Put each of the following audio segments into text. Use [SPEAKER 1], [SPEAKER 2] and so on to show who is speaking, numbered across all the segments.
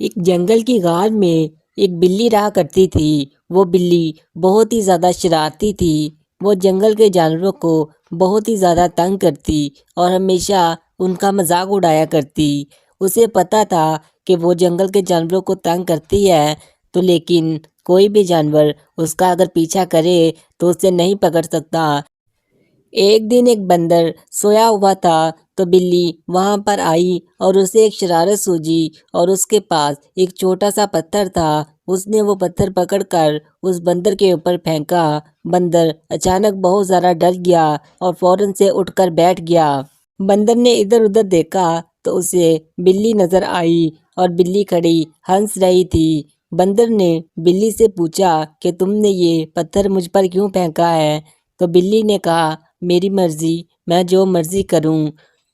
[SPEAKER 1] ایک جنگل کی غار میں ایک بلی رہا کرتی تھی۔ وہ بلی بہت ہی زیادہ شرارتی تھی۔ وہ جنگل کے جانوروں کو بہت ہی زیادہ تنگ کرتی اور ہمیشہ ان کا مذاق اڑایا کرتی۔ اسے پتہ تھا کہ وہ جنگل کے جانوروں کو تنگ کرتی ہے تو لیکن کوئی بھی جانور اس کا اگر پیچھا کرے تو اسے نہیں پکڑ سکتا۔ ایک دن ایک بندر سویا ہوا تھا تو بلی وہاں پر آئی اور اسے ایک شرارت سوجی اور اس کے پاس ایک چھوٹا سا پتھر تھا۔ اس نے وہ پتھر پکڑ کر اس بندر کے اوپر پھینکا۔ بندر اچانک بہت زیادہ ڈر گیا اور فوراً سے اٹھ کر بیٹھ گیا۔ بندر نے ادھر ادھر دیکھا تو اسے بلی نظر آئی اور بلی کھڑی ہنس رہی تھی۔ بندر نے بلی سے پوچھا کہ تم نے یہ پتھر مجھ پر کیوں پھینکا ہے؟ تو بلی نے کہا میری مرضی، میں جو مرضی کروں،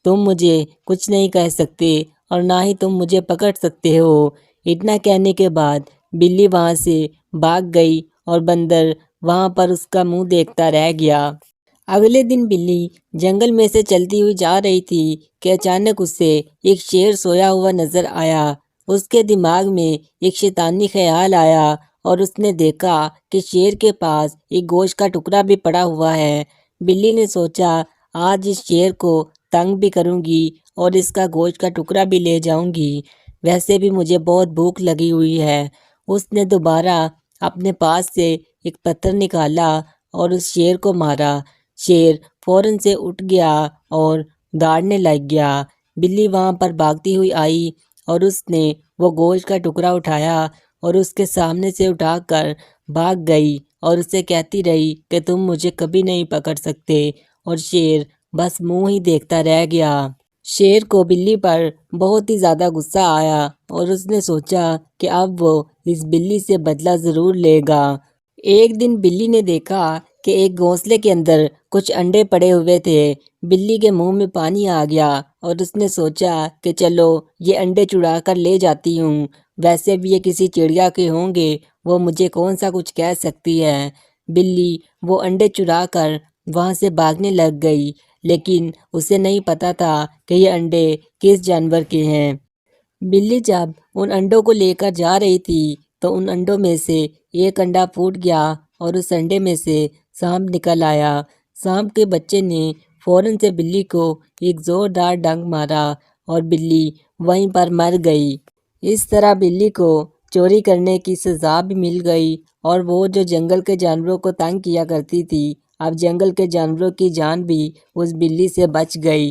[SPEAKER 1] تم مجھے کچھ نہیں کہہ سکتے اور نہ ہی تم مجھے پکڑ سکتے ہو۔ اتنا کہنے کے بعد بلی وہاں سے بھاگ گئی اور بندر وہاں پر اس کا منہ دیکھتا رہ گیا۔ اگلے دن بلی جنگل میں سے چلتی ہوئی جا رہی تھی کہ اچانک اسے ایک شیر سویا ہوا نظر آیا۔ اس کے دماغ میں ایک شیطانی خیال آیا اور اس نے دیکھا کہ شیر کے پاس ایک گوشت کا ٹکڑا بھی پڑا ہوا ہے۔ بلی نے سوچا آج اس شیر کو تنگ بھی کروں گی اور اس کا گوشت کا ٹکڑا بھی لے جاؤں گی، ویسے بھی مجھے بہت بھوک لگی ہوئی ہے۔ اس نے دوبارہ اپنے پاس سے ایک پتھر نکالا اور اس شیر کو مارا۔ شیر فوراً سے اٹھ گیا اور داڑنے لگ گیا۔ بلی وہاں پر بھاگتی ہوئی آئی اور اس نے وہ گوشت کا ٹکڑا اٹھایا اور اس کے سامنے سے اٹھا کر بھاگ گئی اور اسے کہتی رہی کہ تم مجھے کبھی نہیں پکڑ سکتے، اور شیر بس منہ ہی دیکھتا رہ گیا۔ شیر کو بلی پر بہت ہی زیادہ غصہ آیا اور اس نے سوچا کہ اب وہ اس بلی سے بدلہ ضرور لے گا۔ ایک دن بلی نے دیکھا کہ ایک گھونسلے کے اندر کچھ انڈے پڑے ہوئے تھے۔ بلی کے منہ میں پانی آ گیا اور اس نے سوچا کہ چلو یہ انڈے چڑا کر لے جاتی ہوں، ویسے بھی یہ کسی چڑیا کے ہوں گے، وہ مجھے کون سا کچھ کہہ سکتی ہے۔ بلی وہ انڈے چرا کر وہاں سے بھاگنے لگ گئی، لیکن اسے نہیں پتا تھا کہ یہ انڈے کس جانور کے ہیں۔ بلی جب ان انڈوں کو لے کر جا رہی تھی تو ان انڈوں میں سے ایک انڈا پھوٹ گیا اور اس انڈے میں سے سانپ نکل آیا۔ سانپ کے بچے نے فوراً سے بلی کو ایک زوردار ڈنک مارا اور بلی وہیں پر مر گئی۔ اس طرح بلی کو چوری کرنے کی سزا بھی مل گئی اور وہ جو جنگل کے جانوروں کو تنگ کیا کرتی تھی، اب جنگل کے جانوروں کی جان بھی اس بلی سے بچ گئی۔